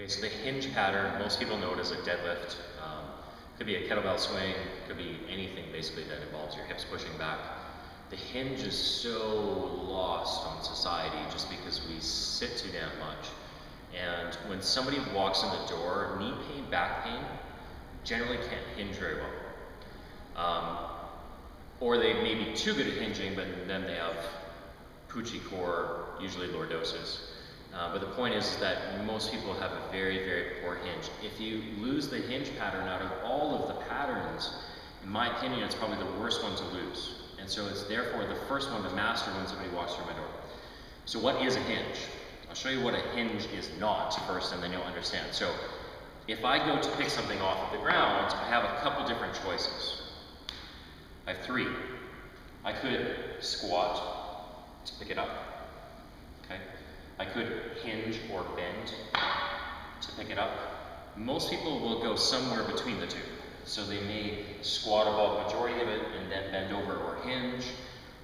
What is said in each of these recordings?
Okay, so the hinge pattern, most people know it as a deadlift. Could be a kettlebell swing, could be anything basically that involves your hips pushing back. The hinge is so lost on society just because we sit too damn much. And when somebody walks in the door, knee pain, back pain, generally can't hinge very well. Or they may be too good at hinging, but then they have Pucci core, usually lordosis. But the point is that most people have a very, very poor hinge. If you lose the hinge pattern out of all of the patterns, in my opinion, it's probably the worst one to lose. And so it's therefore the first one to master when somebody walks through my door. So what is a hinge? I'll show you what a hinge is not first, and then you'll understand. So if I go to pick something off of the ground, I have a couple different choices. I have three. I could squat to pick it up. Okay. I could hinge or bend to pick it up. Most people will go somewhere between the two. So they may squat a bulk majority of it and then bend over or hinge,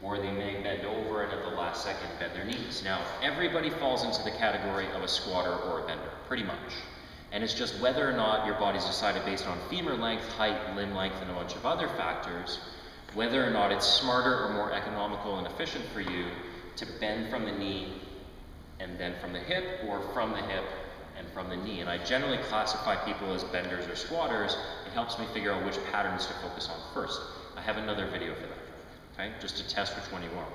or they may bend over and at the last second bend their knees. Now, everybody falls into the category of a squatter or a bender, pretty much. And it's just whether or not your body's decided based on femur length, height, limb length, and a bunch of other factors, whether or not it's smarter or more economical and efficient for you to bend from the knee and then from the hip, or from the hip and from the knee. And I generally classify people as benders or squatters. It helps me figure out which patterns to focus on first. I have another video for that, okay? Just to test which one you want.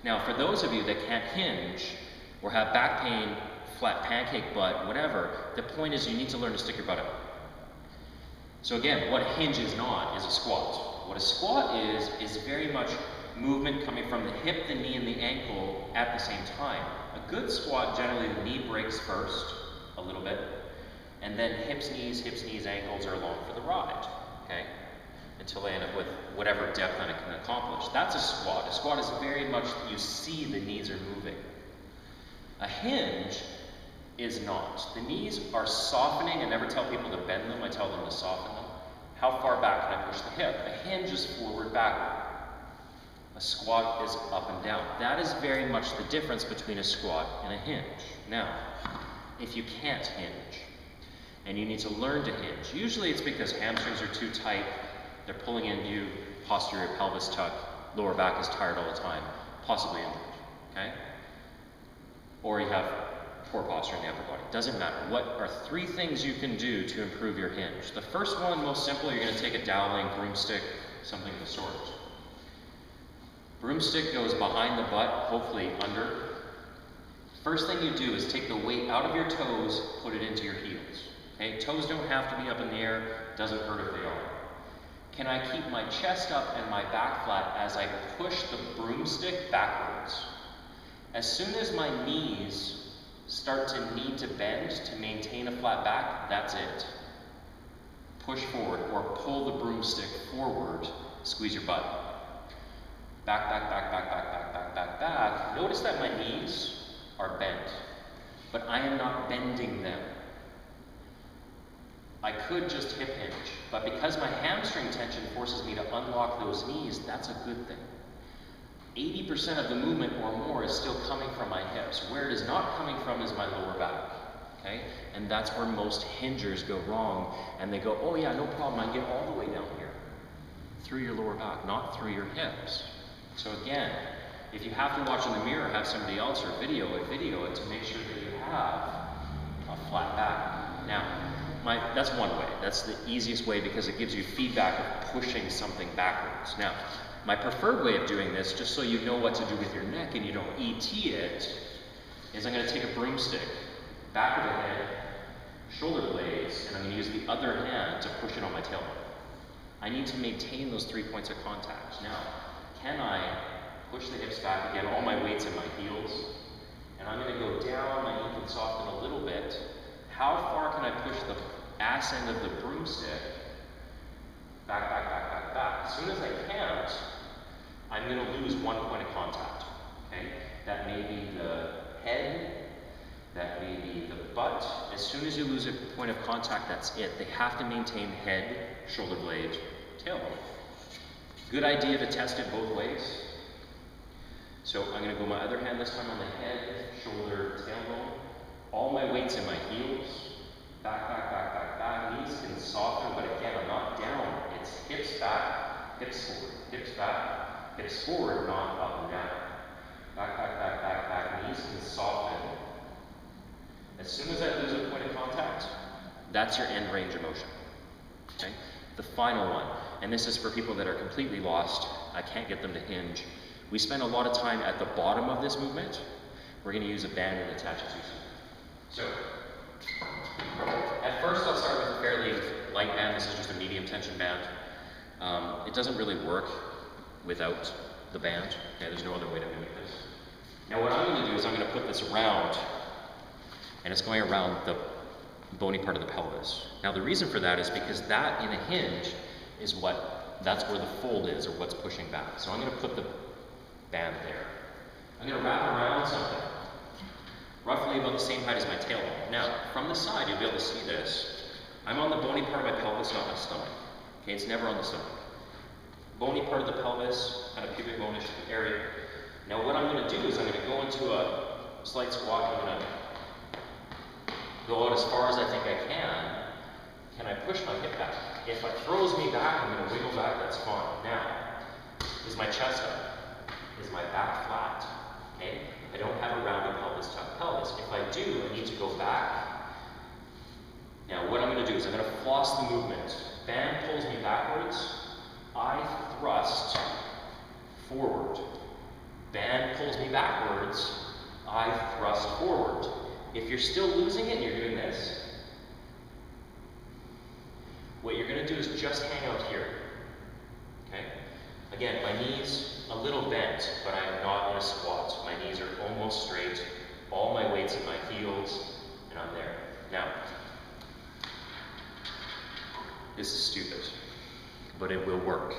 Now, for those of you that can't hinge, or have back pain, flat pancake butt, whatever, the point is you need to learn to stick your butt out. So again, what hinge is not is a squat. What a squat is very much movement coming from the hip, the knee, and the ankle at the same time. A good squat, generally the knee breaks first, a little bit, and then hips, knees, ankles are along for the ride, okay? Until they end up with whatever depth that it can accomplish. That's a squat. A squat is very much, you see the knees are moving. A hinge is not. The knees are softening. I never tell people to bend them, I tell them to soften them. How far back can I push the hip? A hinge is forward, backward. A squat is up and down. That is very much the difference between a squat and a hinge. Now, if you can't hinge, and you need to learn to hinge, usually it's because hamstrings are too tight, they're pulling in you, posterior pelvis tuck, lower back is tired all the time, possibly injured, okay? Or you have poor posture in the upper body. Doesn't matter. What are three things you can do to improve your hinge? The first one, most simple, you're going to take a doweling, broomstick, something of the sort. Broomstick goes behind the butt, hopefully under. First thing you do is take the weight out of your toes, put it into your heels. Okay? Toes don't have to be up in the air, doesn't hurt if they are. Can I keep my chest up and my back flat as I push the broomstick backwards? As soon as my knees start to need to bend to maintain a flat back, that's it. Push forward or pull the broomstick forward, squeeze your butt. Back, back, back, back, back, back, back, back, back. Notice that my knees are bent, but I am not bending them. I could just hip hinge, but because my hamstring tension forces me to unlock those knees, that's a good thing. 80% of the movement or more is still coming from my hips. Where it is not coming from is my lower back, okay? And that's where most hingers go wrong, and they go, oh yeah, no problem, I get all the way down here. Through your lower back, not through your hips. So again, if you have to watch in the mirror, have somebody else or video it to make sure that you have a flat back. Now, that's one way. That's the easiest way because it gives you feedback of pushing something backwards. Now, my preferred way of doing this, just so you know what to do with your neck and you don't ET it, is I'm going to take a broomstick, back of the head, shoulder blades, and I'm going to use the other hand to push it on my tailbone. I need to maintain those 3 points of contact. Now, can I push the hips back again, all my weight's in my heels, and I'm going to go down, my knee can soften a little bit. How far can I push the ass end of the broomstick? Back, back, back, back, back. As soon as I can't, I'm going to lose 1 point of contact, okay? That may be the head, that may be the butt. As soon as you lose a point of contact, that's it. They have to maintain head, shoulder blade, tailbone. Good idea to test it both ways. So I'm going to go my other hand this time on the head, shoulder, tailbone. All my weight's in my heels. back, hips forward, hips back, hips forward, not up and down. Back, back, back, back, back, knees can soften. As soon as I lose a point of contact, that's your end range of motion. Okay? The final one, and this is for people that are completely lost, I can't get them to hinge. We spend a lot of time at the bottom of this movement. We're going to use a band and attach it to. So, at first I'll start with a fairly light band. This is just a medium tension band. It doesn't really work without the band. Okay, there's no other way to mimic this. Now what I'm going to do is I'm going to put this around, and it's going around the bony part of the pelvis. Now the reason for that is because that in a hinge is that's where the fold is, or what's pushing back. So I'm going to put the band there. I'm going to wrap it around something, roughly about the same height as my tailbone. Now, from the side, you'll be able to see this. I'm on the bony part of my pelvis, not my stomach. Okay, it's never on the stomach. Bony part of the pelvis, kind of pubic bone-ish area. Now what I'm going to do is I'm going to go into a slight squat. I'm going to go out as far as I think I can. Can I push my hip back? If it throws me back, I'm going to wiggle back, that's fine. Now, is my chest up? Is my back flat? Okay? I don't have a rounded pelvis, tucked pelvis. If I do, I need to go back. Now, what I'm going to do is I'm going to floss the movement. Band pulls me backwards. I thrust forward. Band pulls me backwards. I thrust forward. If you're still losing it and you're doing this, what you're going to do is just hang out here. Okay? Again, my knees a little bent, but I am not in a squat. My knees are almost straight. All my weight's in my heels, and I'm there. Now, this is stupid, but it will work.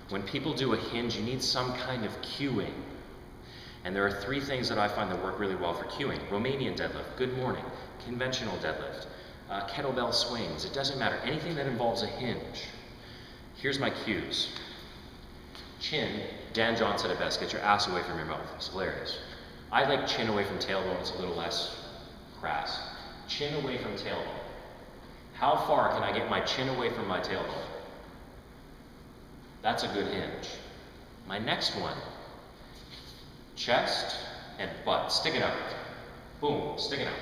When people do a hinge, you need some kind of cueing. And there are three things that I find that work really well for cueing. Romanian deadlift, good morning, conventional deadlift, kettlebell swings, it doesn't matter. Anything that involves a hinge. Here's my cues. Chin, Dan John said it best, get your ass away from your mouth. It's hilarious. I like chin away from tailbone, it's a little less crass. Chin away from tailbone. How far can I get my chin away from my tailbone? That's a good hinge. My next one, chest and butt, sticking out. Boom, sticking out.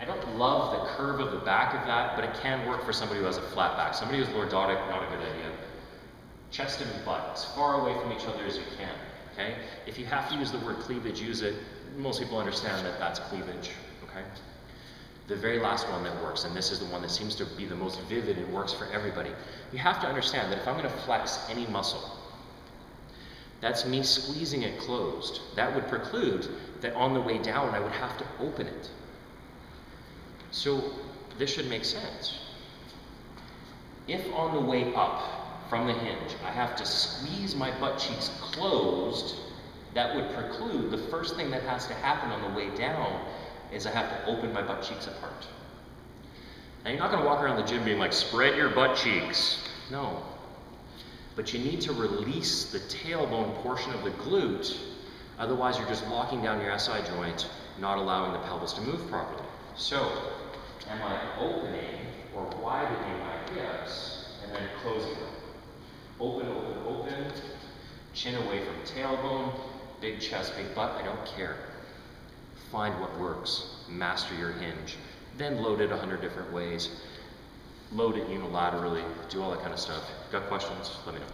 I don't love the curve of the back of that, but it can work for somebody who has a flat back. Somebody who's lordotic, not a good idea. Chest and butt, as far away from each other as you can, okay? If you have to use the word cleavage, use it. Most people understand that that's cleavage, okay? The very last one that works, and this is the one that seems to be the most vivid and works for everybody. You have to understand that if I'm going to flex any muscle, that's me squeezing it closed. That would preclude that on the way down I would have to open it. So this should make sense. If on the way up from the hinge I have to squeeze my butt cheeks closed, that would preclude the first thing that has to happen on the way down is I have to open my butt cheeks apart. Now you're not going to walk around the gym being like, spread your butt cheeks. No. But you need to release the tailbone portion of the glute, otherwise you're just locking down your SI joint, not allowing the pelvis to move properly. So, am I opening or widening my hips and then closing them? Open, open, open, chin away from tailbone, big chest, big butt, I don't care. Find what works, master your hinge, then load it 100 different ways. Load it unilaterally, do all that kind of stuff. Got questions? Let me know.